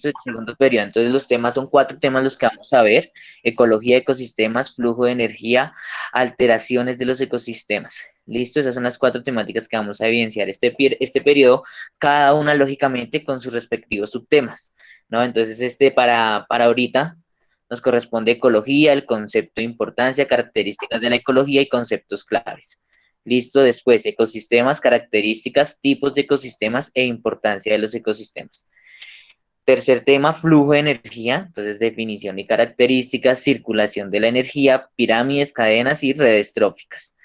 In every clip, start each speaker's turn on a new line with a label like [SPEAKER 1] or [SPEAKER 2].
[SPEAKER 1] el segundo periodo. Entonces los temas son cuatro temas los que vamos a ver: ecología, ecosistemas, flujo de energía, alteraciones de los ecosistemas. Listo, esas son las cuatro temáticas que vamos a evidenciar este periodo, cada una lógicamente con sus respectivos subtemas, ¿no? Entonces para ahorita nos corresponde ecología, el concepto de importancia, características de la ecología y conceptos claves. Listo, después ecosistemas, características, tipos de ecosistemas e importancia de los ecosistemas. Tercer tema, flujo de energía, entonces definición y características, circulación de la energía, pirámides, cadenas y redes tróficas.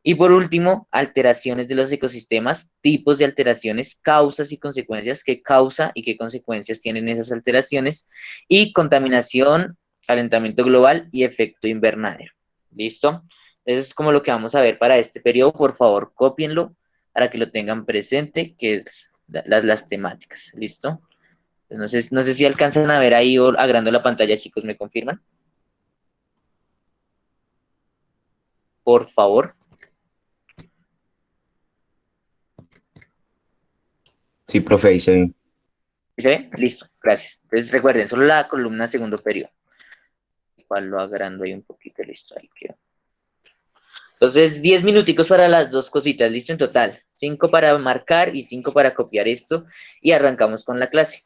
[SPEAKER 1] Y por último, alteraciones de los ecosistemas, tipos de alteraciones, causas y consecuencias, qué causa y qué consecuencias tienen esas alteraciones, y contaminación, calentamiento global y efecto invernadero. ¿Listo? Eso es como lo que vamos a ver para este periodo. Por favor, cópienlo para que lo tengan presente, que es las temáticas. ¿Listo? No sé si alcanzan a ver ahí o agrando la pantalla, chicos, ¿me confirman? Por favor.
[SPEAKER 2] Sí, profe, ahí se ve.
[SPEAKER 1] ¿Sí se ve? Listo, gracias. Entonces recuerden, solo la columna segundo periodo. Igual lo agrando ahí un poquito, listo, ahí quedó. Entonces, 10 minuticos para las dos cositas, listo en total. 5 para marcar y 5 para copiar esto. Y arrancamos con la clase.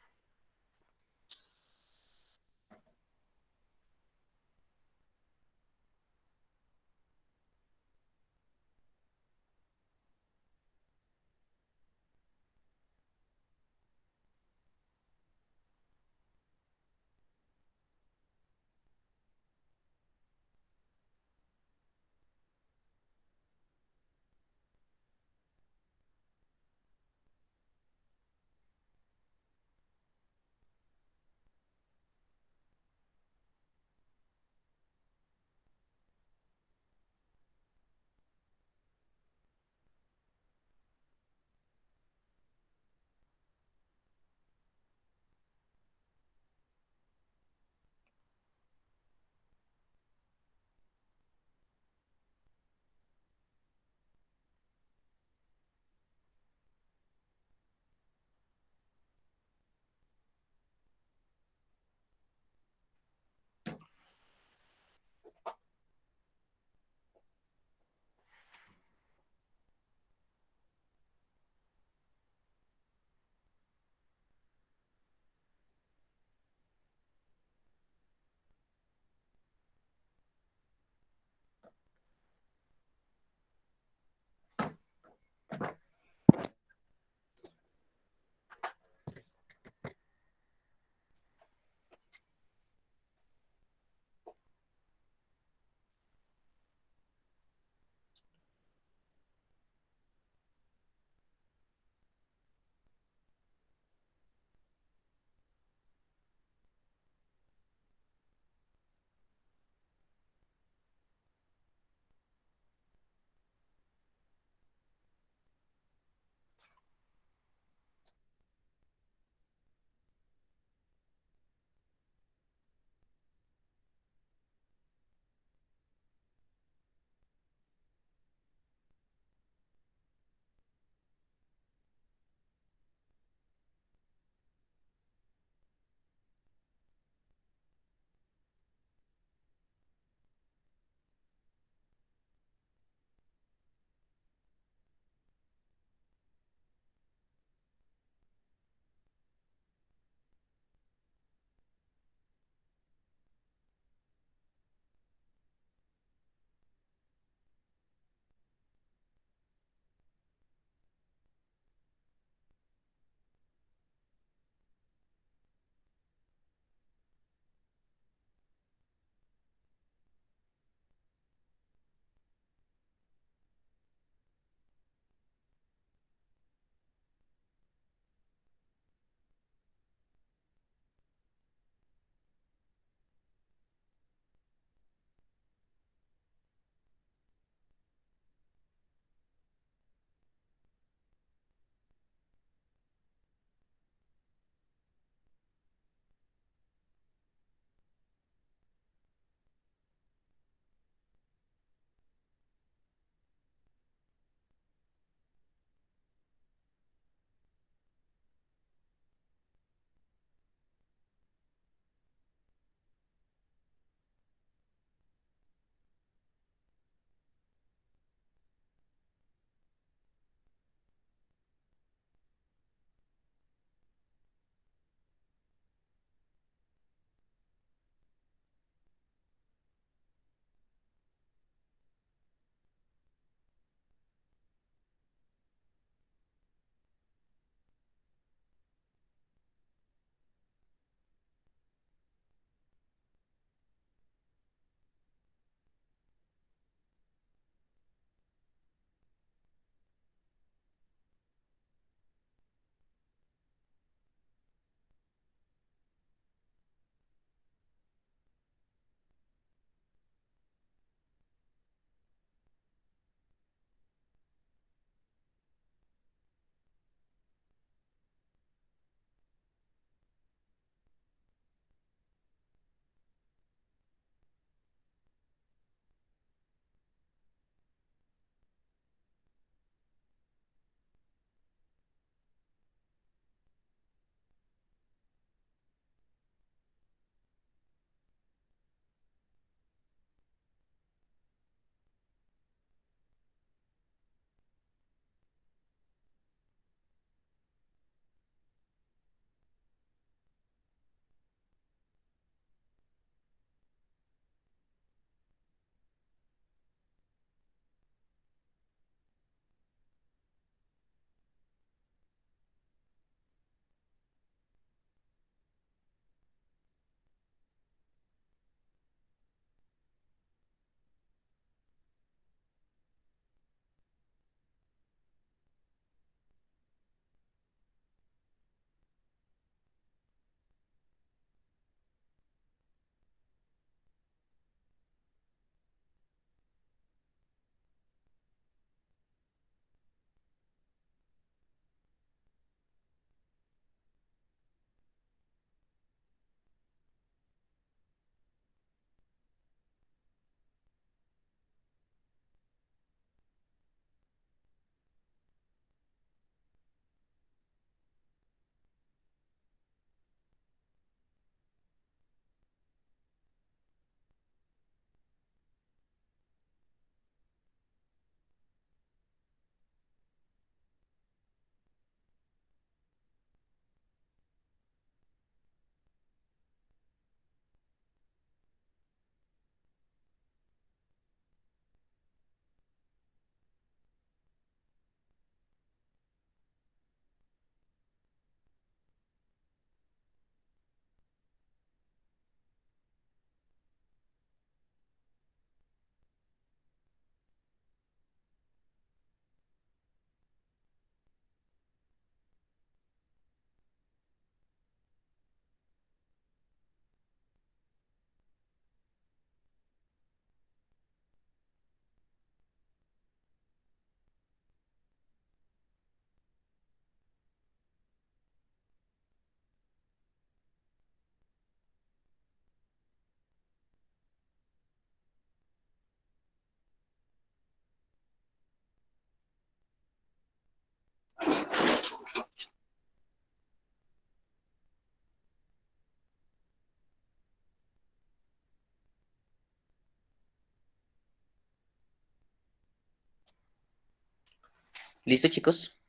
[SPEAKER 1] ¿Listo, chicos?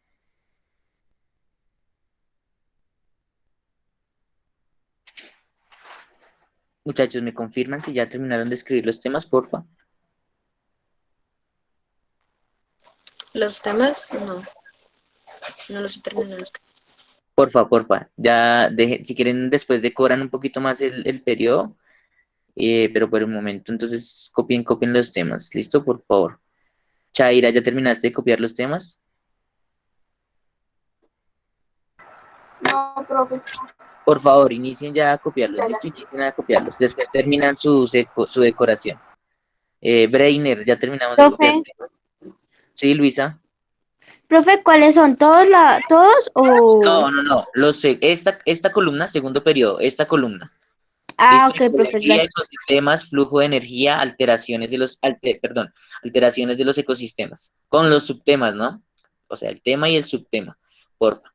[SPEAKER 1] Muchachos, ¿me confirman si ya terminaron de escribir los temas, porfa?
[SPEAKER 3] Los temas, no, no los he terminado.
[SPEAKER 1] Porfa, porfa. Ya, si quieren, después decoran un poquito más el periodo, pero por el momento, entonces copien los temas. ¿Listo? Por favor. Chaira, ¿ya terminaste de copiar los temas?
[SPEAKER 4] No, profe.
[SPEAKER 1] Por favor, inicien ya a copiarlos. ¿Listo? Inicien a copiarlos. Después terminan su decoración. Breiner, ¿ya terminamos de copiar
[SPEAKER 4] Profe,
[SPEAKER 1] temas? Sí, Luisa.
[SPEAKER 4] profe, ¿cuáles son? ¿Todos o...?
[SPEAKER 1] No, no, no. Esta columna, segundo periodo, esta columna.
[SPEAKER 4] Ah,
[SPEAKER 1] Listo,
[SPEAKER 4] ok, profe,
[SPEAKER 1] ecología,
[SPEAKER 4] gracias.
[SPEAKER 1] ecosistemas, flujo de energía, alteraciones de los ecosistemas. Con los subtemas, ¿no? O sea, el tema y el subtema. Porfa.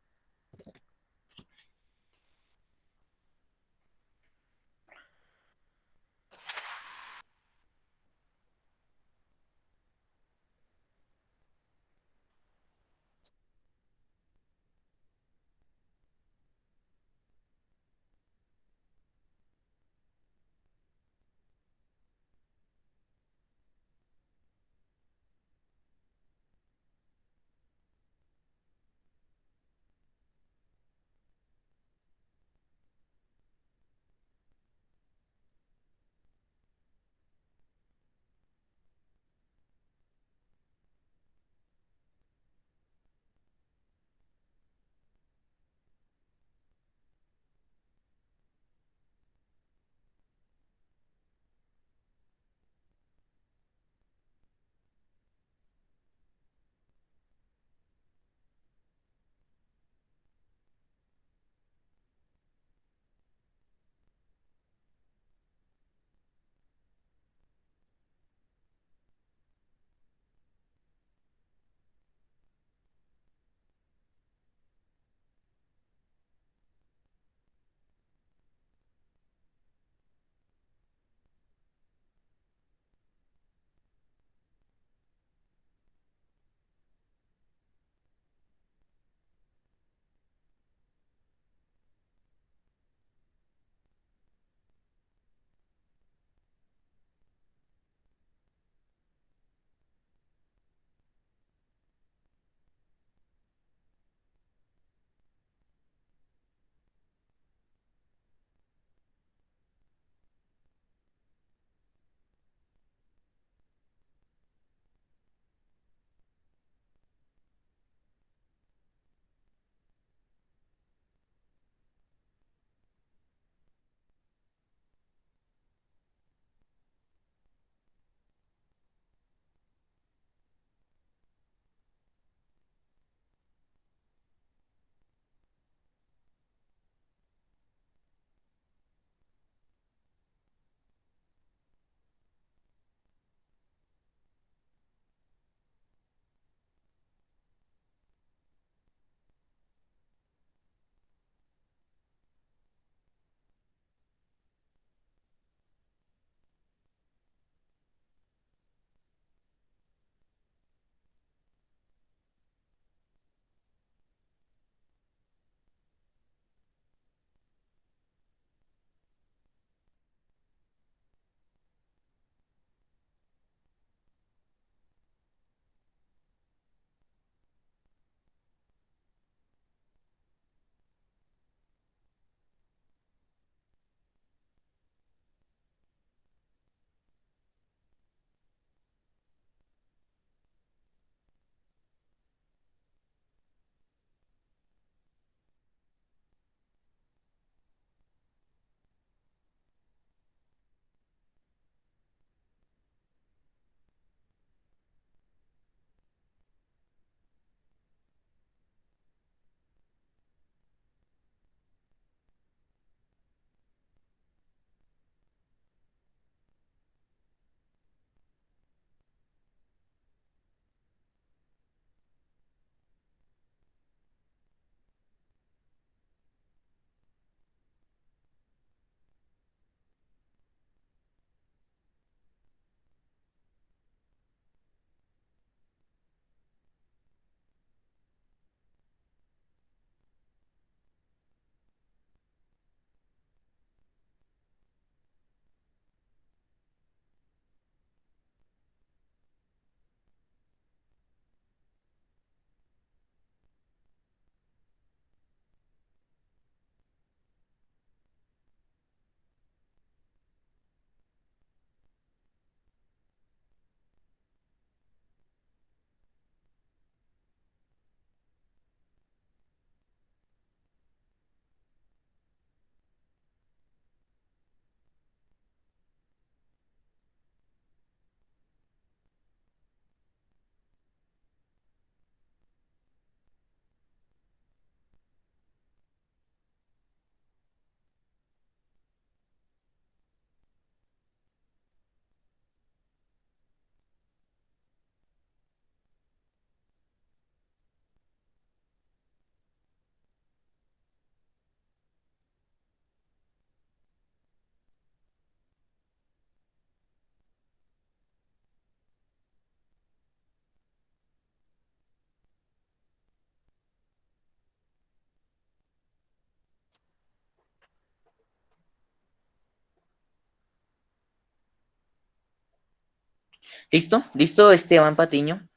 [SPEAKER 1] ¿Listo? ¿Listo, Esteban Patiño?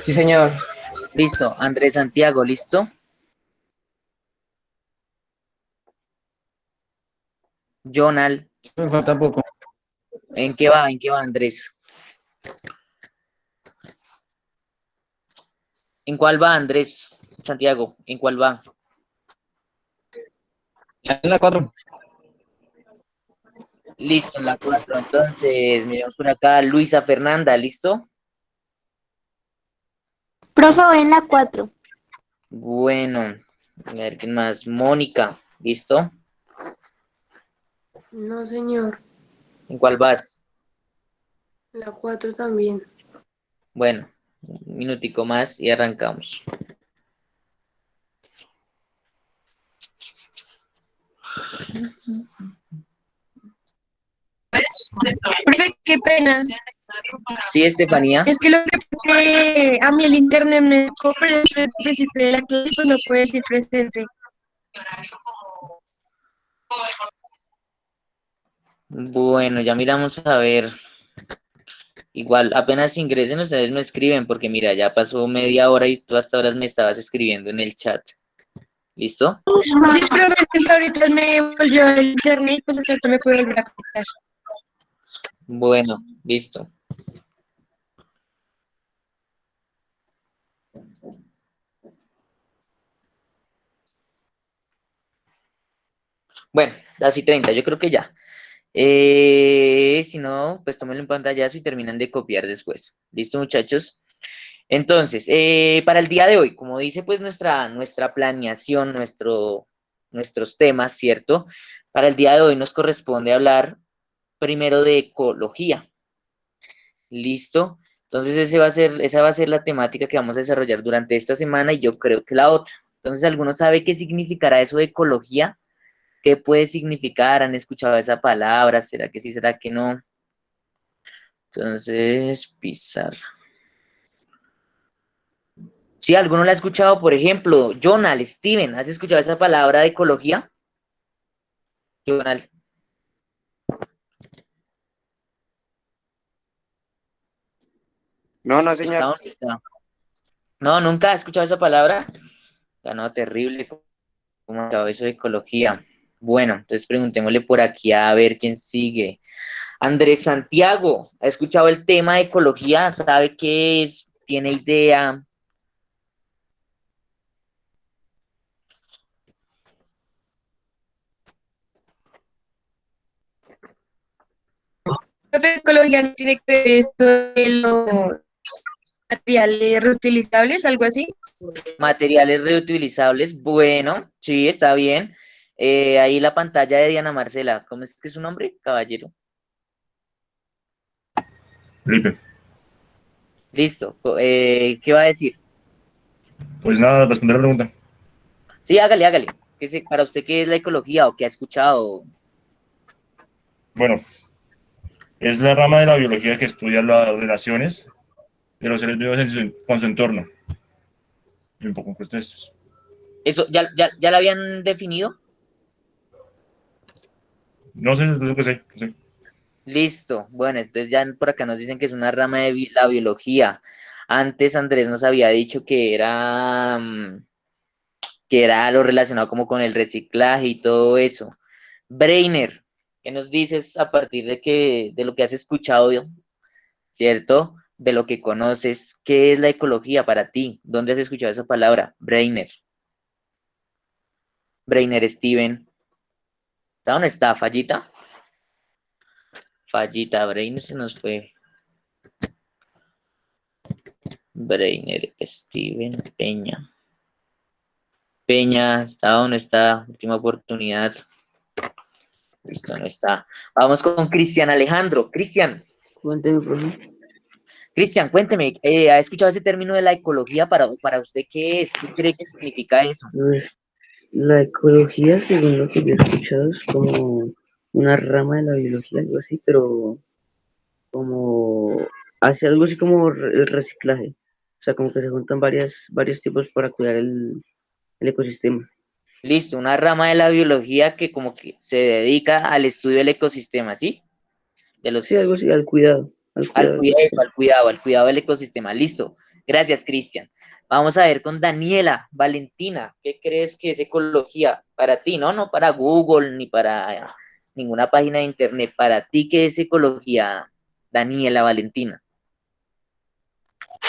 [SPEAKER 5] Sí, señor.
[SPEAKER 1] Listo. Andrés Santiago, ¿listo? Jonal,
[SPEAKER 5] Me falta poco.
[SPEAKER 1] ¿en qué va? ¿En qué va, Andrés? ¿En cuál va, Andrés Santiago? ¿En cuál va?
[SPEAKER 5] Ya en la 4.
[SPEAKER 1] Listo, en la 4. Entonces, miremos por acá. Luisa Fernanda, ¿listo?
[SPEAKER 4] Profe, voy en la 4.
[SPEAKER 1] Bueno, a ver quién más. Mónica, ¿listo?
[SPEAKER 6] No, señor.
[SPEAKER 1] ¿En cuál vas?
[SPEAKER 6] La 4 también.
[SPEAKER 1] Bueno, un minutico más y arrancamos.
[SPEAKER 6] Profe, qué pena.
[SPEAKER 1] Sí, Estefanía.
[SPEAKER 6] Es que lo que pasa es que a mí el internet me dejó, pero después al principio de la clase pues no puede decir presente.
[SPEAKER 1] Bueno, ya miramos a ver. Igual, apenas ingresen, ustedes me escriben, porque mira, ya pasó media hora y tú hasta ahora me estabas escribiendo en el chat. ¿Listo?
[SPEAKER 6] Sí, pero es que ahorita me volvió el internet, pues hasta ahorita me puede volver a conectar.
[SPEAKER 1] Bueno, listo. Bueno, las y 30, yo creo que ya. Si no, pues tómenlo en pantallazo y terminan de copiar después. ¿Listo, muchachos? Entonces, para el día de hoy, como dice pues nuestra planeación, nuestros temas, ¿cierto? Para el día de hoy nos corresponde hablar primero de ecología. ¿Listo? Entonces esa va a ser la temática que vamos a desarrollar durante esta semana y yo creo que la otra. Entonces, ¿alguno sabe qué significará eso de ecología? ¿Qué puede significar? ¿Han escuchado esa palabra? ¿Será que sí, será que no? Entonces, pizarra. Sí, alguno la ha escuchado, por ejemplo, Jonal, Steven, ¿has escuchado esa palabra de ecología? Jonal,
[SPEAKER 2] No, no,
[SPEAKER 1] ¿está
[SPEAKER 2] señor.
[SPEAKER 1] o no está? No, nunca has escuchado esa palabra. Ya no, terrible, ¿cómo ha escuchado eso de ecología? Bueno, entonces preguntémosle por aquí a ver quién sigue. Andrés Santiago, ¿ha escuchado el tema de ecología? ¿Sabe qué es? ¿Tiene idea?
[SPEAKER 6] Profe, ecología no tiene que ver esto de los materiales reutilizables, algo así.
[SPEAKER 1] Materiales reutilizables, bueno, sí, está bien. Ahí la pantalla de Diana Marcela, ¿cómo es que es su nombre? Caballero.
[SPEAKER 7] Felipe,
[SPEAKER 1] Listo. ¿Qué va a decir?
[SPEAKER 7] pues nada, responder la pregunta.
[SPEAKER 1] Sí, hágale, hágale. Para usted, ¿qué es la ecología o qué ha escuchado?
[SPEAKER 7] Bueno, es la rama de la biología que estudia las relaciones de los seres vivos con su entorno. Y un poco en cuestión de estos.
[SPEAKER 1] ¿Eso ya la habían definido?
[SPEAKER 7] No sé, es lo que sé. No sé.
[SPEAKER 1] Listo. Bueno, entonces ya por acá nos dicen que es una rama de la biología. Antes Andrés nos había dicho que era lo relacionado como con el reciclaje y todo eso. Brainer, ¿qué nos dices a partir de lo que has escuchado, cierto? De lo que conoces, ¿qué es la ecología para ti? ¿Dónde has escuchado esa palabra? Brainer. Brainer Steven. ¿Dónde está? ¿Fallita? Fallita, Brainer se nos fue. Brainer Steven Peña. Peña, ¿está dónde está? Última oportunidad. Listo, no está. Vamos con Cristian Alejandro. Cristian.
[SPEAKER 8] Cuénteme, profe.
[SPEAKER 1] Cristian, cuénteme, ¿ha escuchado ese término de la ecología? Para usted, ¿qué es? ¿Qué cree que significa eso?
[SPEAKER 8] Pues la ecología, según lo que yo he escuchado, es como una rama de la biología, algo así, pero como hace algo así como el reciclaje. O sea, como que se juntan varios tipos para cuidar el ecosistema.
[SPEAKER 1] Listo, una rama de la biología que como que se dedica al estudio del ecosistema, ¿sí? de los...
[SPEAKER 8] Sí, algo así, al cuidado.
[SPEAKER 1] Al cuidado del ecosistema. Listo. Gracias, Cristian. Vamos a ver con Daniela. Valentina, ¿qué crees que es ecología para ti? No, no para Google ni para ninguna página de internet. Para ti, ¿qué es ecología, Daniela Valentina?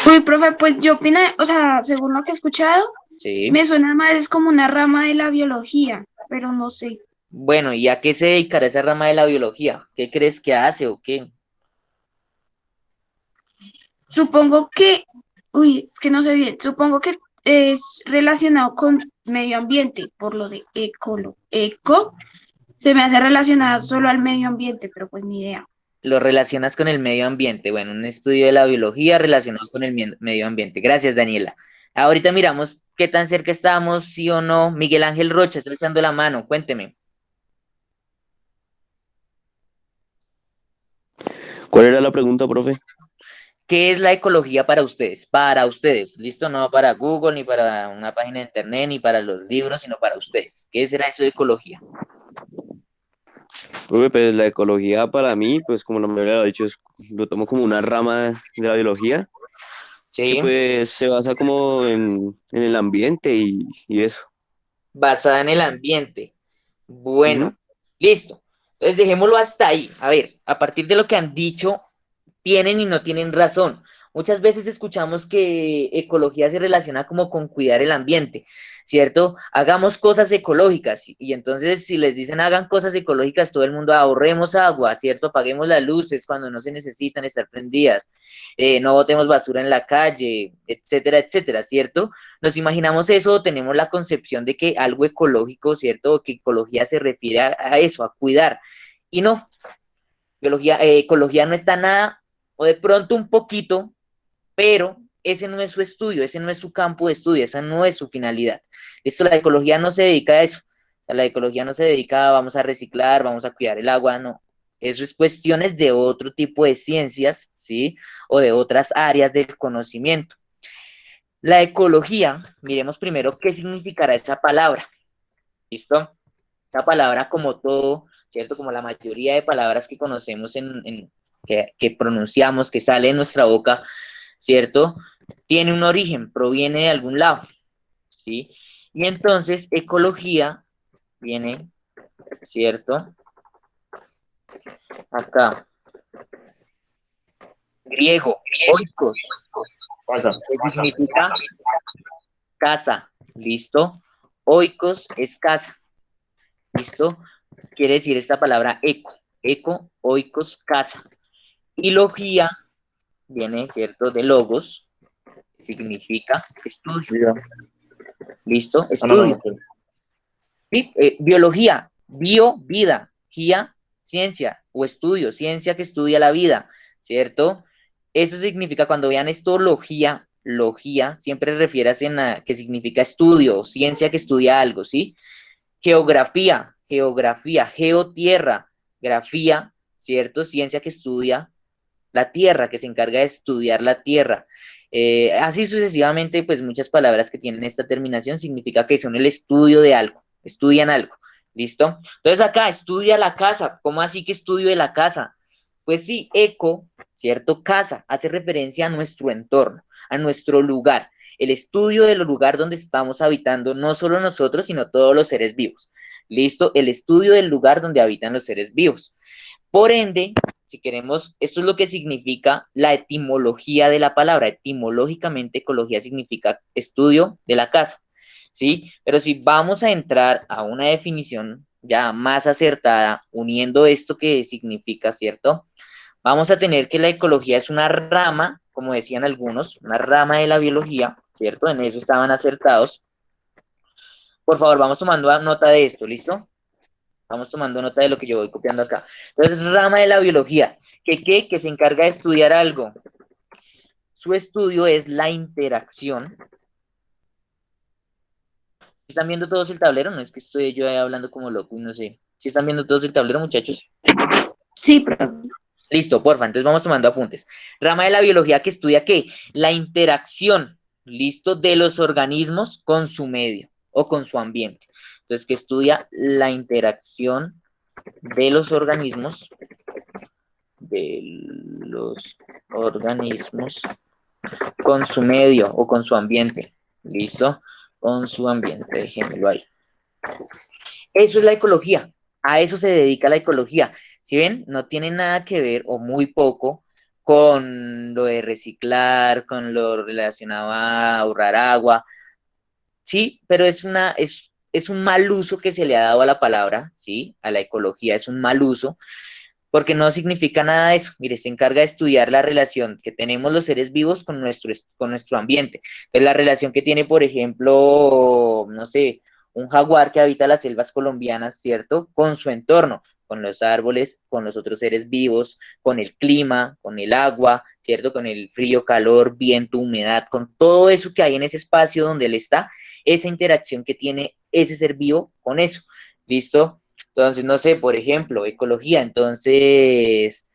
[SPEAKER 9] Uy, profe, pues yo opino, o sea, según lo que he escuchado,
[SPEAKER 1] Sí.
[SPEAKER 9] me suena más, es como una rama de la biología, pero no sé.
[SPEAKER 1] Bueno, ¿y a qué se dedicará esa rama de la biología? ¿Qué crees que hace o qué?
[SPEAKER 9] Supongo que, uy, es que no sé bien, supongo que es relacionado con medio ambiente, por lo de eco, se me hace relacionado solo al medio ambiente, pero pues ni idea.
[SPEAKER 1] Lo relacionas con el medio ambiente. Bueno, un estudio de la biología relacionado con el medio ambiente. Gracias, Daniela. Ahorita miramos qué tan cerca estamos, sí o no. Miguel Ángel Rocha está alzando la mano. Cuénteme.
[SPEAKER 2] ¿Cuál era la pregunta, profe?
[SPEAKER 1] ¿Qué es la ecología para ustedes? Para ustedes, ¿listo? No para Google, ni para una página de internet, ni para los libros, sino para ustedes. ¿Qué será eso de ecología?
[SPEAKER 2] Profe, pues la ecología para mí, pues como la mayoría lo ha dicho, lo tomo como una rama de la biología, que
[SPEAKER 1] Sí,
[SPEAKER 2] pues se basa como en el ambiente y eso.
[SPEAKER 1] basada en el ambiente.
[SPEAKER 2] Ujú.
[SPEAKER 1] Bueno, listo. Entonces dejémoslo hasta ahí. A ver, a partir de lo que han dicho, tienen y no tienen razón. Muchas veces escuchamos que ecología se relaciona como con cuidar el ambiente, ¿cierto? Hagamos cosas ecológicas y entonces si les dicen hagan cosas ecológicas, todo el mundo ahorremos agua, ¿cierto? Apaguemos las luces cuando no se necesitan estar prendidas, no botemos basura en la calle, etcétera, etcétera, ¿cierto? Nos imaginamos eso, tenemos la concepción de que algo ecológico, ¿cierto? Que ecología se refiere a eso, a cuidar. Y no, ecología no está nada, o de pronto un poquito, pero ese no es su estudio, ese no es su campo de estudio, esa no es su finalidad. Esto, la ecología no se dedica a eso. O sea, la ecología no se dedica a vamos a reciclar, vamos a cuidar el agua, no. Eso es cuestiones de otro tipo de ciencias, ¿sí? O de otras áreas del conocimiento. La ecología, miremos primero qué significará esa palabra. ¿Listo? Esa palabra, como todo, ¿cierto? Como la mayoría de palabras que conocemos que pronunciamos, que sale de nuestra boca, ¿cierto? Tiene un origen, proviene de algún lado, ¿sí? Y entonces, ecología viene, ¿cierto? Acá, griego, oikos,
[SPEAKER 7] Pasa.
[SPEAKER 1] que significa casa, ¿listo? Oikos es casa, ¿listo? Quiere decir esta palabra eco, oikos, casa. Y logía viene, ¿cierto? De logos, significa estudio. ¿Listo? Estudio. Sí, biología, bio, vida, guía, ciencia o estudio, ciencia que estudia la vida, ¿cierto? Eso significa, cuando vean esto, logía, siempre refieras a que significa estudio, ciencia que estudia algo, ¿sí? Geografía, geotierra, grafía, ¿cierto? Ciencia que estudia la tierra, que se encarga de estudiar la tierra. Así sucesivamente, pues muchas palabras que tienen esta terminación significa que son el estudio de algo, estudian algo, ¿listo? Entonces acá, estudia la casa. ¿Cómo así que estudio de la casa? Pues sí, eco, ¿cierto? Casa, hace referencia a nuestro entorno, a nuestro lugar, el estudio del lugar donde estamos habitando, no solo nosotros, sino todos los seres vivos, ¿listo? El estudio del lugar donde habitan los seres vivos. Por ende, si queremos, esto es lo que significa la etimología de la palabra. Etimológicamente, ecología significa estudio de la casa, ¿sí? Pero si vamos a entrar a una definición ya más acertada, uniendo esto que significa, ¿cierto? Vamos a tener que la ecología es una rama, como decían algunos, una rama de la biología, ¿cierto? En eso estaban acertados. Por favor, vamos tomando nota de esto, ¿listo? Vamos tomando nota de lo que yo voy copiando acá. Entonces, rama de la biología. Que se encarga de estudiar algo. Su estudio es la interacción. ¿Están viendo todos el tablero? No es que estoy yo ahí hablando como loco, no sé. ¿Sí están viendo todos el tablero, muchachos?
[SPEAKER 9] Sí, profe.
[SPEAKER 1] Listo, porfa. Entonces vamos tomando apuntes. Rama de la biología que estudia ¿qué? La interacción, listo, de los organismos con su medio o con su ambiente. Entonces, que estudia la interacción de los organismos de los organismos con su medio o con su ambiente. ¿Listo? Con su ambiente, dejémoslo ahí. Eso es la ecología. A eso se dedica la ecología. ¿Sí ven? No tiene nada que ver, o muy poco, con lo de reciclar, con lo relacionado a ahorrar agua. Sí, pero es un mal uso que se le ha dado a la palabra, ¿sí? A la ecología es un mal uso, porque no significa nada de eso. Mire, se encarga de estudiar la relación que tenemos los seres vivos con nuestro ambiente. Entonces, la relación que tiene, por ejemplo, no sé, un jaguar que habita las selvas colombianas, ¿cierto? Con su entorno, con los árboles, con los otros seres vivos, con el clima, con el agua, ¿cierto? Con el frío, calor, viento, humedad, con todo eso que hay en ese espacio donde él está, esa interacción que tiene ese ser vivo con eso. ¿Listo? Entonces, no sé, por ejemplo, ecología, entonces,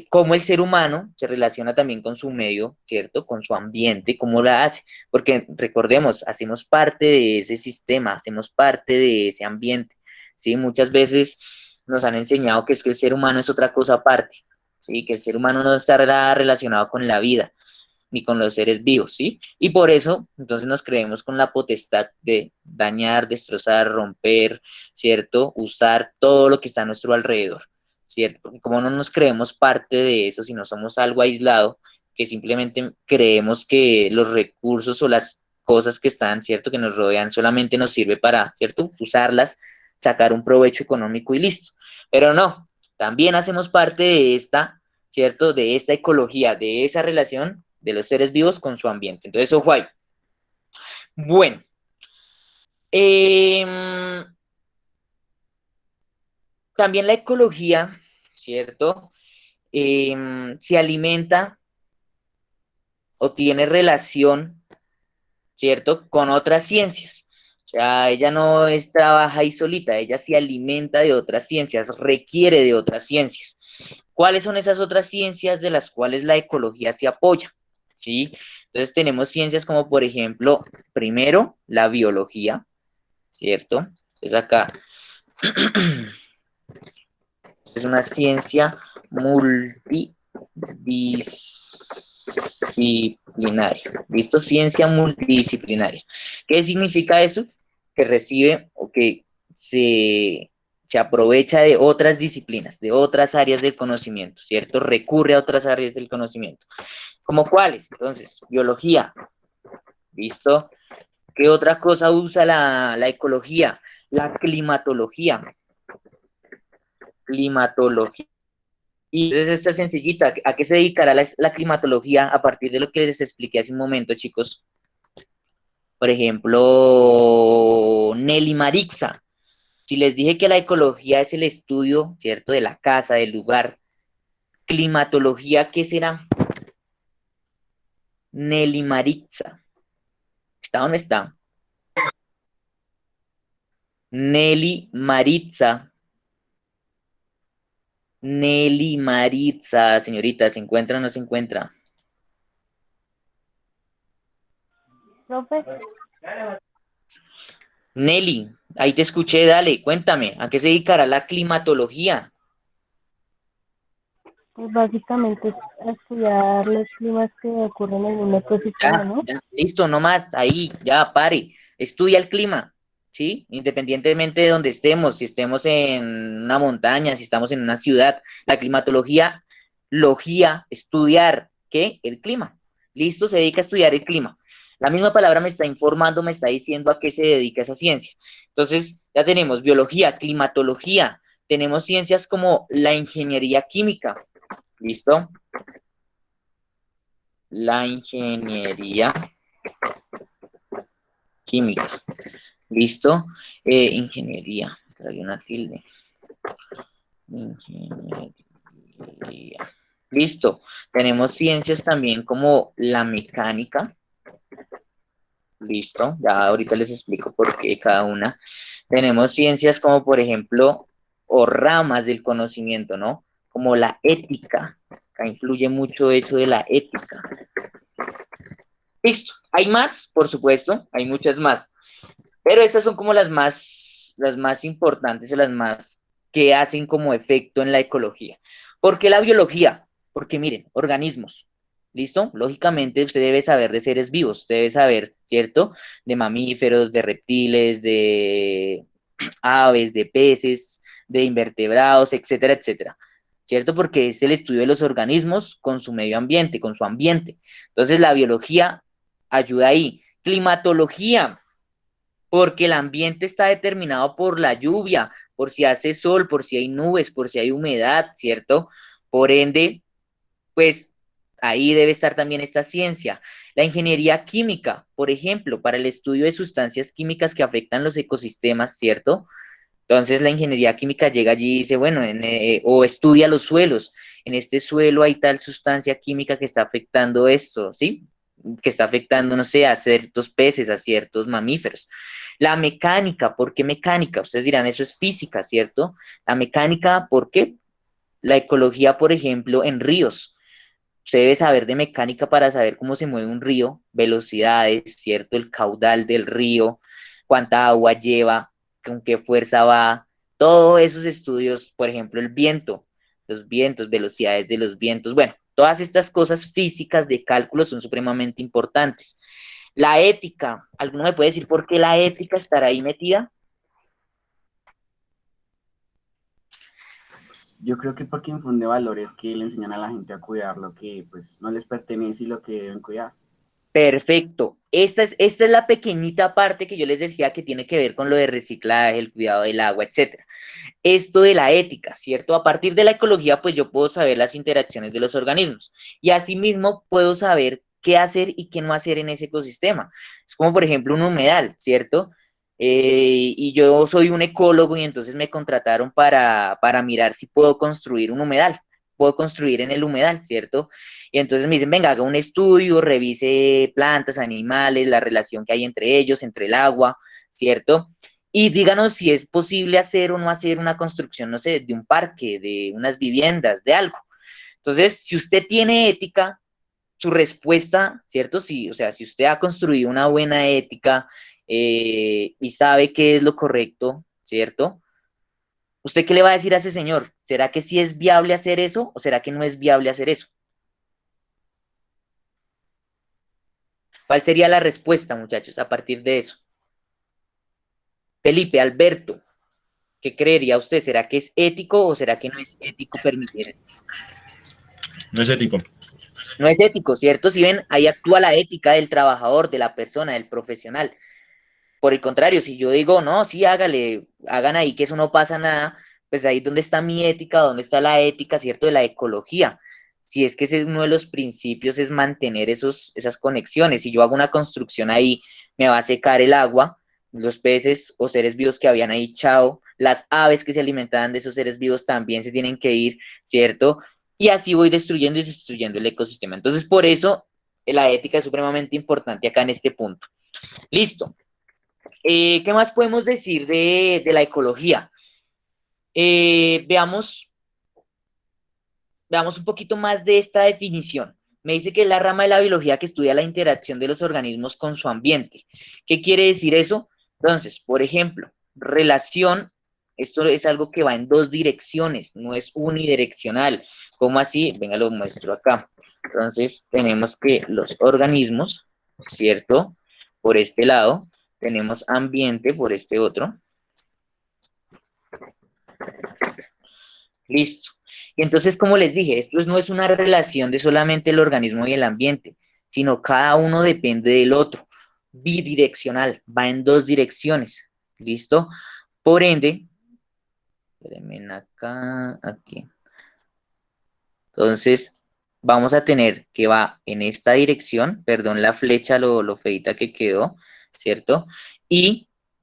[SPEAKER 1] cómo el ser humano se relaciona también con su medio, ¿cierto? Con su ambiente, cómo la hace, porque recordemos, hacemos parte de ese sistema, hacemos parte de ese ambiente, ¿sí? Muchas veces nos han enseñado que es que el ser humano es otra cosa aparte, ¿sí? Que el ser humano no está relacionado con la vida ni con los seres vivos, ¿sí? Y por eso, entonces nos creemos con la potestad de dañar, destrozar, romper, ¿cierto? Usar todo lo que está a nuestro alrededor, ¿cierto? Porque como no nos creemos parte de eso, sino somos algo aislado, que simplemente creemos que los recursos o las cosas que están, ¿cierto? Que nos rodean solamente nos sirve para, ¿cierto? Usarlas, sacar un provecho económico y listo. Pero no, también hacemos parte de esta, ¿cierto? De esta ecología, de esa relación de los seres vivos con su ambiente. Entonces, ojo ahí. Bueno. También la ecología, ¿cierto? Se alimenta o tiene relación, ¿cierto? Con otras ciencias. O sea, ella no trabaja ahí solita, ella se alimenta de otras ciencias, requiere de otras ciencias. ¿Cuáles son esas otras ciencias de las cuales la ecología se apoya? ¿Sí? Entonces tenemos ciencias como, por ejemplo, primero, la biología, ¿cierto? Entonces acá es una ciencia multidisciplinaria. ¿Listo? Ciencia multidisciplinaria. ¿Qué significa eso? Que recibe o que se aprovecha de otras disciplinas, de otras áreas del conocimiento, ¿cierto? Recurre a otras áreas del conocimiento. ¿Como cuáles? Entonces, biología. ¿Listo? ¿Qué otra cosa usa la ecología? La climatología. Climatología. Y entonces esta sencillita, ¿a qué se dedicará la climatología a partir de lo que les expliqué hace un momento, chicos? Por ejemplo, Nelly Marixa. Si les dije que la ecología es el estudio, ¿cierto? De la casa, del lugar. Climatología, ¿qué será? Nelly Marixa. ¿Está o no está? Nelly Maritza. Nelly Maritza, señorita, ¿se encuentra o no se encuentra?
[SPEAKER 4] Profe,
[SPEAKER 1] Nelly, ahí te escuché, dale, cuéntame, ¿a qué se dedicará la climatología?
[SPEAKER 4] pues básicamente es estudiar los climas que ocurren en un ecosistema,
[SPEAKER 1] Ya,
[SPEAKER 4] ¿no?
[SPEAKER 1] ya, listo, no más, ahí, ya, pare, estudia el clima, ¿sí? Independientemente de donde estemos, si estemos en una montaña, si estamos en una ciudad, la climatología, estudiar, ¿qué? El clima, listo, se dedica a estudiar el clima. La misma palabra me está informando, me está diciendo a qué se dedica esa ciencia. Entonces, ya tenemos biología, climatología, tenemos ciencias como la ingeniería química, ¿listo? La ingeniería química. ¿Listo? Ingeniería. Trae una tilde. Ingeniería. Listo. Tenemos ciencias también como la mecánica. Listo. Ya ahorita les explico por qué cada una. Tenemos ciencias como, por ejemplo, o ramas del conocimiento, ¿no? Como la ética. Acá influye mucho eso de la ética. Listo. ¿Hay más? Por supuesto. Hay muchas más. Pero estas son como las más importantes y las más que hacen como efecto en la ecología. ¿Por qué la biología? Porque miren, organismos, ¿listo? Lógicamente usted debe saber de seres vivos, usted debe saber, ¿cierto? De mamíferos, de reptiles, de aves, de peces, de invertebrados, etcétera, etcétera, ¿cierto? Porque es el estudio de los organismos con su medio ambiente, con su ambiente. Entonces la biología ayuda ahí. Climatología, porque el ambiente está determinado por la lluvia, por si hace sol, por si hay nubes, por si hay humedad, ¿cierto? Por ende, pues ahí debe estar también esta ciencia. La ingeniería química, por ejemplo, para el estudio de sustancias químicas que afectan los ecosistemas, ¿cierto? Entonces la ingeniería química llega allí y dice, bueno, o estudia los suelos. En este suelo hay tal sustancia química que está afectando esto, ¿sí? Que está afectando, no sé, a ciertos peces, a ciertos mamíferos. La mecánica, ¿por qué mecánica? Ustedes dirán, eso es física, ¿cierto? La mecánica, ¿por qué? La ecología, por ejemplo, en ríos. Se debe saber de mecánica para saber cómo se mueve un río, velocidades, ¿cierto? El caudal del río, cuánta agua lleva, con qué fuerza va. Todos esos estudios, por ejemplo, el viento, los vientos, velocidades de los vientos. Bueno, todas estas cosas físicas de cálculo son supremamente importantes. La ética, ¿alguno me puede decir por qué la ética estará ahí metida?
[SPEAKER 10] Yo creo que porque infunde valores que le enseñan a la gente a cuidar lo que pues no les pertenece y lo que deben cuidar.
[SPEAKER 1] Perfecto. Esta es la pequeñita parte que yo les decía que tiene que ver con lo de reciclaje, el cuidado del agua, etcétera. Esto de la ética, ¿cierto? A partir de la ecología, pues yo puedo saber las interacciones de los organismos y asimismo puedo saber qué hacer y qué no hacer en ese ecosistema. Es como, por ejemplo, un humedal, ¿cierto? Y yo soy un ecólogo y entonces me contrataron para mirar si puedo construir un humedal, puedo construir en el humedal, ¿cierto? Y entonces me dicen, venga, haga un estudio, revise plantas, animales, la relación que hay entre ellos, entre el agua, ¿cierto? Y díganos si es posible hacer o no hacer una construcción, no sé, de un parque, de unas viviendas, de algo. Entonces, si usted tiene ética, su respuesta, ¿cierto? Si, o sea, si usted ha construido una buena ética y sabe qué es lo correcto, ¿cierto? ¿Usted qué le va a decir a ese señor? ¿Será que sí es viable hacer eso o será que no es viable hacer eso? ¿Cuál sería la respuesta, muchachos, a partir de eso? Felipe, Alberto, ¿qué creería usted? ¿Será que es ético o será que no es ético permitir?
[SPEAKER 7] No es ético.
[SPEAKER 1] No es ético, ¿cierto? Si ven, ahí actúa la ética del trabajador, de la persona, del profesional. Por el contrario, si yo digo, no, sí, hágale, hagan ahí que eso no pasa nada, pues ahí es donde está mi ética, donde está la ética, ¿cierto? De la ecología. Si es que ese es uno de los principios, es mantener esas conexiones. Si yo hago una construcción ahí, me va a secar el agua, los peces o seres vivos que habían ahí, chao, las aves que se alimentaban de esos seres vivos también se tienen que ir, ¿cierto? Y así voy destruyendo y destruyendo el ecosistema. Entonces, por eso la ética es supremamente importante acá en este punto. Listo. ¿Qué más podemos decir de la ecología? Veamos un poquito más de esta definición. Me dice que es la rama de la biología que estudia la interacción de los organismos con su ambiente. ¿Qué quiere decir eso? Entonces, por ejemplo, relación, esto es algo que va en dos direcciones, no es unidireccional. ¿Cómo así? Venga, lo muestro acá. Entonces, tenemos que los organismos, ¿cierto? Por este lado, tenemos ambiente por este otro. Listo. Y entonces, como les dije, esto no es una relación de solamente el organismo y el ambiente, sino cada uno depende del otro. Bidireccional, va en dos direcciones. ¿Listo? Por ende, espérenme acá, aquí. Entonces, vamos a tener que va en esta dirección, perdón la flecha, lo feita que quedó, ¿cierto?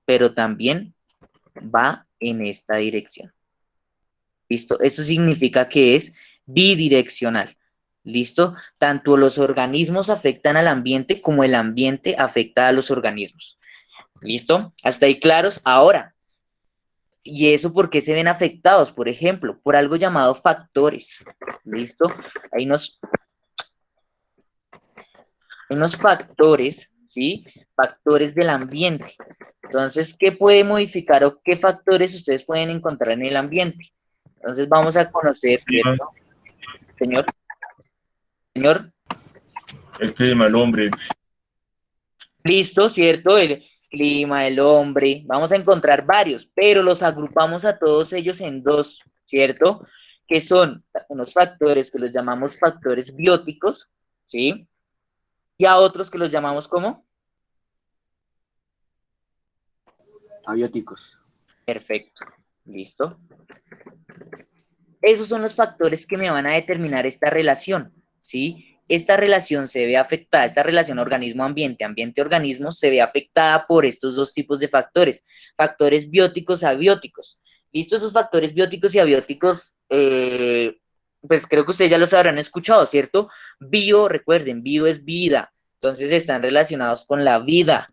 [SPEAKER 1] Pero también va en esta dirección. ¿Listo? Eso significa que es bidireccional. ¿Listo? Tanto los organismos afectan al ambiente como el ambiente afecta a los organismos. ¿Listo? ¿Hasta ahí claros? Ahora, ¿y eso por qué se ven afectados? Por ejemplo, por algo llamado factores. ¿Listo? Hay unos factores, ¿sí? Factores del ambiente. Entonces, ¿qué puede modificar o qué factores ustedes pueden encontrar en el ambiente? Entonces vamos a conocer, ¿cierto? Señor. Señor.
[SPEAKER 7] El clima, el hombre.
[SPEAKER 1] Listo, ¿cierto? El clima, el hombre. Vamos a encontrar varios, pero los agrupamos a todos ellos en dos, ¿cierto? Que son unos factores que los llamamos factores bióticos, ¿sí? Y a otros que los llamamos ¿cómo?
[SPEAKER 10] Abióticos.
[SPEAKER 1] Perfecto. Listo. Esos son los factores que me van a determinar esta relación, ¿sí? Esta relación se ve afectada, esta relación organismo-ambiente, ambiente-organismo, se ve afectada por estos dos tipos de factores bióticos, abióticos. ¿Listo? Esos factores bióticos y abióticos, pues creo que ustedes ya los habrán escuchado, ¿cierto? Bio, recuerden, bio es vida, entonces están relacionados con la vida.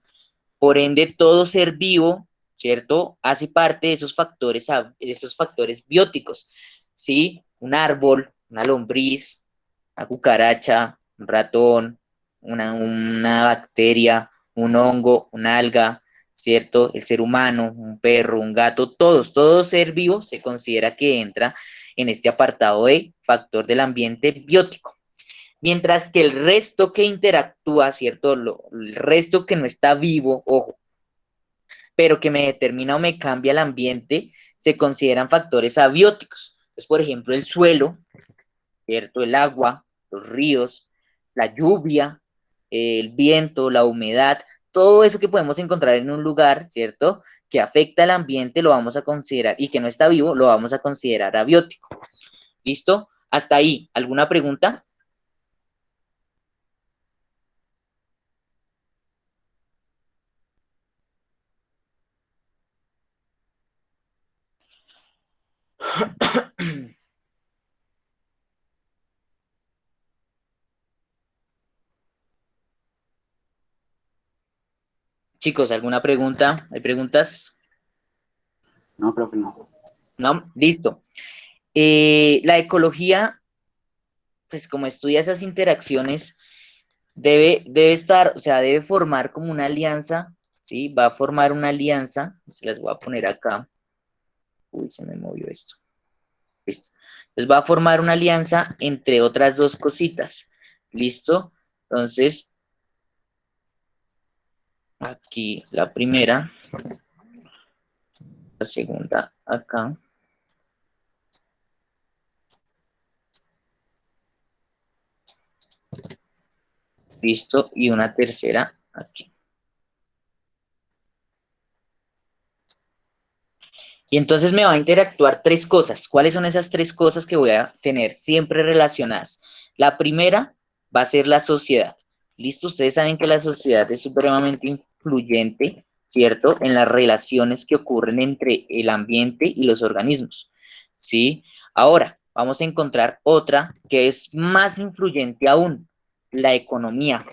[SPEAKER 1] Por ende, todo ser vivo, ¿cierto? Hace parte de esos factores bióticos, ¿sí? Un árbol, una lombriz, una cucaracha, un ratón, una bacteria, un hongo, una alga, ¿cierto? El ser humano, un perro, un gato, todo ser vivo se considera que entra en este apartado de factor del ambiente biótico. Mientras que el resto que interactúa, ¿cierto? El resto que no está vivo, ojo, pero que me determina o me cambia el ambiente, se consideran factores abióticos. Entonces, por ejemplo, el suelo, ¿cierto? El agua, los ríos, la lluvia, el viento, la humedad, todo eso que podemos encontrar en un lugar, ¿cierto? Que afecta al ambiente lo vamos a considerar, y que no está vivo lo vamos a considerar abiótico. ¿Listo? Hasta ahí. ¿Alguna pregunta? Chicos, ¿alguna pregunta? ¿Hay preguntas?
[SPEAKER 10] No, profe, no.
[SPEAKER 1] No, listo. La ecología, pues como estudia esas interacciones, debe estar, o sea, debe formar como una alianza, ¿sí? Va a formar una alianza, se las voy a poner acá. Uy, se me movió esto. Listo. Entonces va a formar una alianza entre otras dos cositas. ¿Listo? Entonces, aquí la primera, la segunda acá. Listo, y una tercera aquí. Y entonces me va a interactuar tres cosas. ¿Cuáles son esas tres cosas que voy a tener siempre relacionadas? La primera va a ser la sociedad. ¿Listo? Ustedes saben que la sociedad es supremamente influyente, ¿cierto? En las relaciones que ocurren entre el ambiente y los organismos, ¿sí? Ahora, vamos a encontrar otra que es más influyente aún, la economía.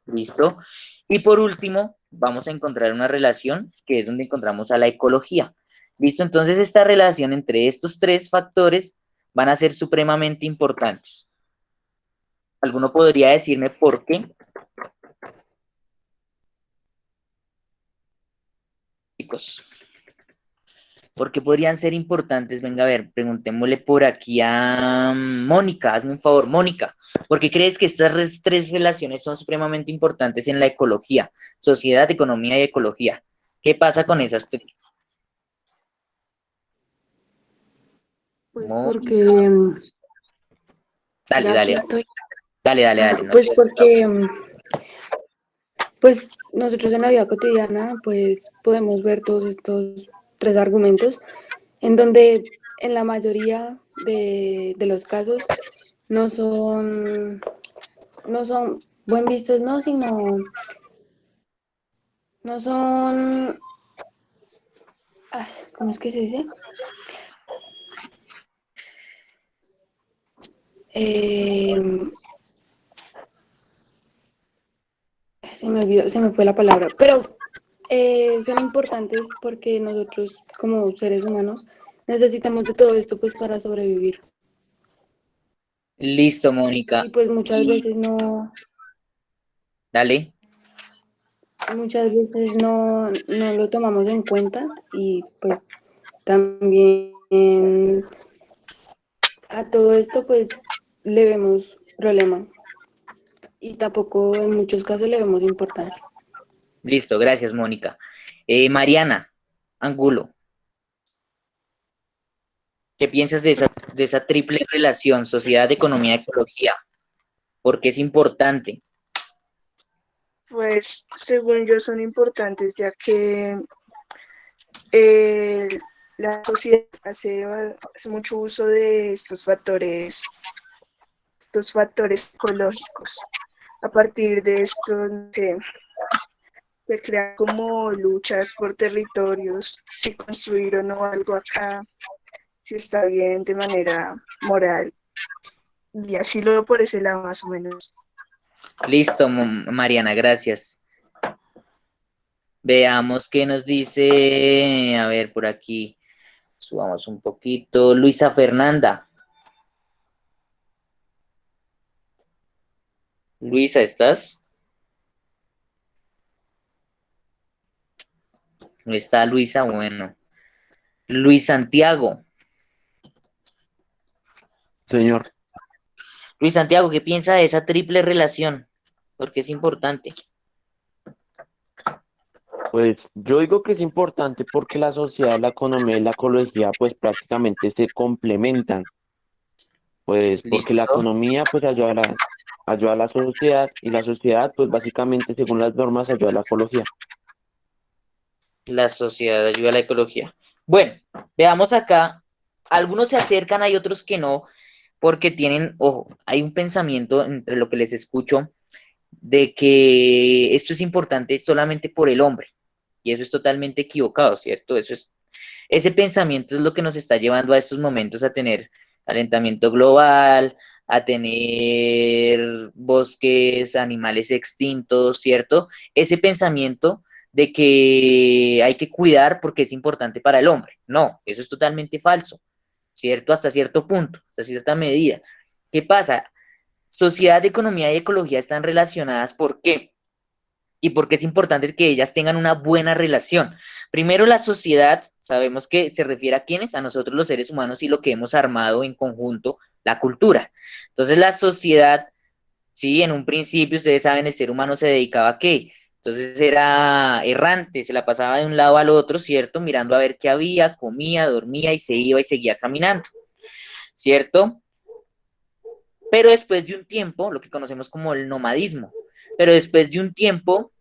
[SPEAKER 1] ¿Listo? Y por último, vamos a encontrar una relación que es donde encontramos a la ecología. ¿Listo? Entonces, esta relación entre estos tres factores van a ser supremamente importantes. ¿Alguno podría decirme por qué? Chicos, ¿por qué podrían ser importantes? Venga, a ver, preguntémosle por aquí a Mónica, hazme un favor, Mónica, ¿por qué crees que estas tres relaciones son supremamente importantes en la ecología? Sociedad, economía y ecología. ¿Qué pasa con esas tres?
[SPEAKER 11] Pues
[SPEAKER 1] Mónica.
[SPEAKER 11] porque,
[SPEAKER 1] Dale,
[SPEAKER 11] aquí
[SPEAKER 1] dale,
[SPEAKER 11] estoy.
[SPEAKER 1] dale. No
[SPEAKER 11] Pues
[SPEAKER 1] te...
[SPEAKER 11] porque, pues nosotros en la vida cotidiana, pues podemos ver todos estos tres argumentos, en donde en la mayoría de los casos no son, no son buen vistos, no, sino, no son, ¿cómo es que se dice? Se me fue la palabra, pero son importantes porque nosotros como seres humanos necesitamos de todo esto pues para sobrevivir.
[SPEAKER 1] Listo,
[SPEAKER 11] Y
[SPEAKER 1] Mónica.
[SPEAKER 11] pues muchas veces
[SPEAKER 1] Dale.
[SPEAKER 11] no lo tomamos en cuenta y pues también a todo esto pues le vemos problema y tampoco en muchos casos le vemos importancia.
[SPEAKER 1] Listo, gracias, Mónica. Mariana Angulo, ¿qué piensas de esa triple relación, sociedad, economía, ecología? ¿Por qué es importante?
[SPEAKER 12] Pues según yo son importantes ya que eh, la sociedad hace mucho uso de estos factores ecológicos. A partir de esto, no sé, se crean como luchas por territorios, si construir o no algo acá, si está bien de manera moral. Y así lo veo por ese lado más o menos.
[SPEAKER 1] Listo, Mariana, gracias. Veamos qué nos dice, a ver, por aquí, subamos un poquito. Luisa Fernanda. Luisa, ¿estás? ¿No está Luisa? Bueno. Luis Santiago.
[SPEAKER 2] Señor.
[SPEAKER 1] Luis Santiago, ¿qué piensa de esa triple relación? Porque es importante.
[SPEAKER 13] Pues yo digo que es importante porque la sociedad, la economía y la ecología pues prácticamente se complementan. Pues porque la
[SPEAKER 1] Listo.
[SPEAKER 13] economía pues ayuda a la sociedad y la sociedad pues básicamente según las normas ayuda a la ecología.
[SPEAKER 1] La sociedad ayuda a la ecología. Bueno, veamos acá. Algunos se acercan, hay otros que no, porque tienen, ojo, hay un pensamiento entre lo que les escucho de que esto es importante solamente por el hombre. Y eso es totalmente equivocado, ¿cierto? Ese pensamiento es lo que nos está llevando a estos momentos a tener calentamiento global, a tener bosques, animales extintos, ¿cierto? Ese pensamiento de que hay que cuidar porque es importante para el hombre. No, eso es totalmente falso, ¿cierto? Hasta cierto punto, hasta cierta medida. ¿Qué pasa? Sociedad, economía y ecología están relacionadas. ¿Por qué? Y porque es importante que ellas tengan una buena relación. Primero, la sociedad, sabemos que se refiere a quiénes, a nosotros los seres humanos y lo que hemos armado en conjunto, la cultura. Entonces, la sociedad, sí, en un principio, ustedes saben, el ser humano se dedicaba a qué. Entonces era errante, se la pasaba de un lado al otro, ¿cierto? Mirando a ver qué había, comía, dormía y se iba y seguía caminando, ¿cierto? Pero después de un tiempo, lo que conocemos como el nomadismo, pero después de un tiempo,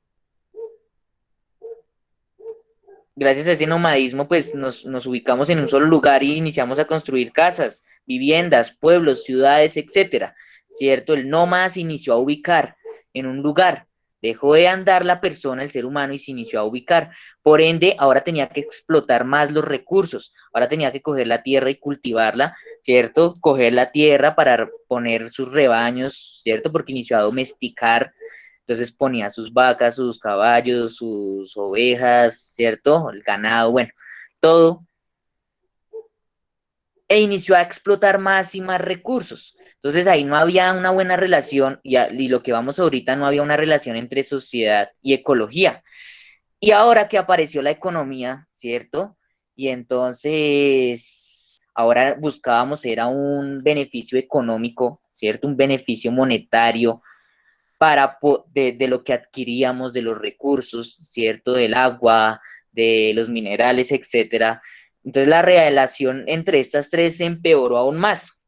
[SPEAKER 1] gracias a ese nomadismo, pues nos ubicamos en un solo lugar y iniciamos a construir casas, viviendas, pueblos, ciudades, etcétera, ¿cierto? El nómada se inició a ubicar en un lugar, dejó de andar la persona, el ser humano, y se inició a ubicar. Por ende, ahora tenía que explotar más los recursos, ahora tenía que coger la tierra y cultivarla, ¿cierto? Coger la tierra para poner sus rebaños, ¿cierto? Porque inició a domesticar. Entonces ponía sus vacas, sus caballos, sus ovejas, ¿cierto? El ganado, bueno, todo. E inició a explotar más y más recursos. Entonces ahí no había una buena relación y lo que vamos ahorita, no había una relación entre sociedad y ecología. Y ahora que apareció la economía, ¿cierto? Y entonces ahora buscábamos era un beneficio económico, ¿cierto? Un beneficio monetario de lo que adquiríamos, de los recursos, ¿cierto? Del agua, de los minerales, etcétera. Entonces la relación entre estas tres se empeoró aún más,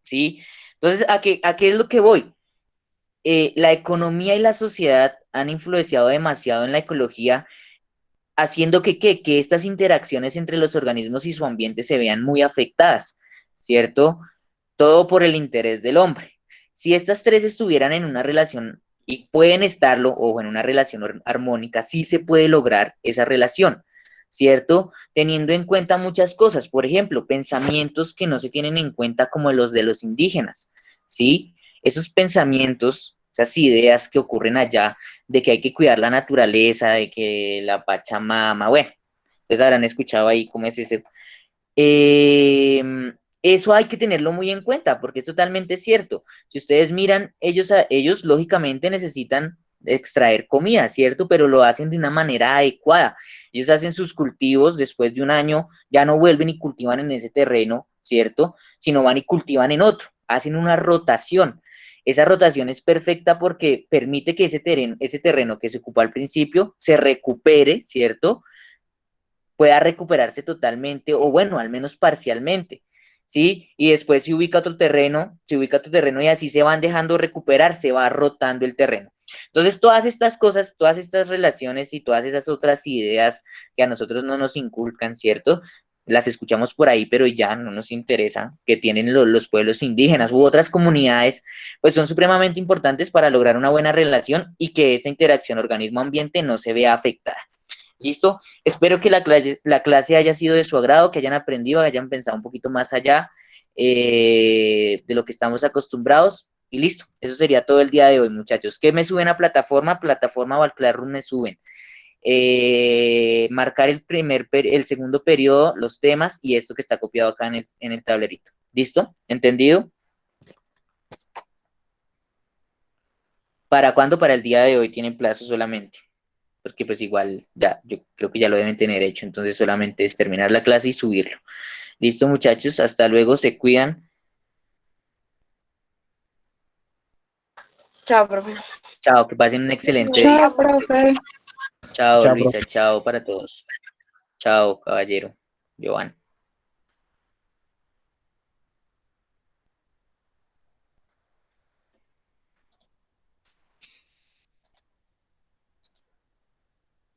[SPEAKER 1] ¿sí? Entonces, ¿a qué es lo que voy? La economía y la sociedad han influenciado demasiado en la ecología, haciendo que estas interacciones entre los organismos y su ambiente se vean muy afectadas, ¿cierto? Todo por el interés del hombre. Si estas tres estuvieran en una relación, y pueden estarlo, o en una relación armónica, sí se puede lograr esa relación, ¿cierto? Teniendo en cuenta muchas cosas, por ejemplo, pensamientos que no se tienen en cuenta como los de los indígenas, ¿sí? Esos pensamientos, esas ideas que ocurren allá, de que hay que cuidar la naturaleza, de que la Pachamama, bueno, ustedes habrán escuchado ahí cómo es ese. Eso hay que tenerlo muy en cuenta porque es totalmente cierto. Si ustedes miran, ellos lógicamente necesitan extraer comida, ¿cierto? Pero lo hacen de una manera adecuada. Ellos hacen sus cultivos, después de un año ya no vuelven y cultivan en ese terreno, ¿cierto? Sino van y cultivan en otro, hacen una rotación. Esa rotación es perfecta porque permite que ese terreno que se ocupó al principio se recupere, ¿cierto? Pueda recuperarse totalmente o bueno, al menos parcialmente, ¿sí? Y después se ubica otro terreno y así se van dejando recuperar, se va rotando el terreno. Entonces, todas estas cosas, todas estas relaciones y todas esas otras ideas que a nosotros no nos inculcan, ¿cierto? Las escuchamos por ahí, pero ya no nos interesa, que tienen los pueblos indígenas u otras comunidades, pues son supremamente importantes para lograr una buena relación y que esta interacción organismo-ambiente no se vea afectada. ¿Listo? Espero que la clase haya sido de su agrado, que hayan aprendido, que hayan pensado un poquito más allá de lo que estamos acostumbrados. Y listo, eso sería todo el día de hoy, muchachos. ¿Qué me suben a plataforma? Plataforma o al Classroom me suben. Marcar el segundo periodo, los temas y esto que está copiado acá en el tablerito. ¿Listo? ¿Entendido? ¿Para cuándo? Para el día de hoy tienen plazo solamente. Porque pues igual ya, yo creo que ya lo deben tener hecho, entonces solamente es terminar la clase y subirlo. Listo, muchachos, hasta luego, se cuidan.
[SPEAKER 3] Chao, profe.
[SPEAKER 1] Chao, que pasen un excelente día.
[SPEAKER 6] Chao, profe.
[SPEAKER 1] Chao,
[SPEAKER 5] Chao,
[SPEAKER 1] Luisa,
[SPEAKER 5] profe.
[SPEAKER 1] chao para todos. Chao, caballero, Joan.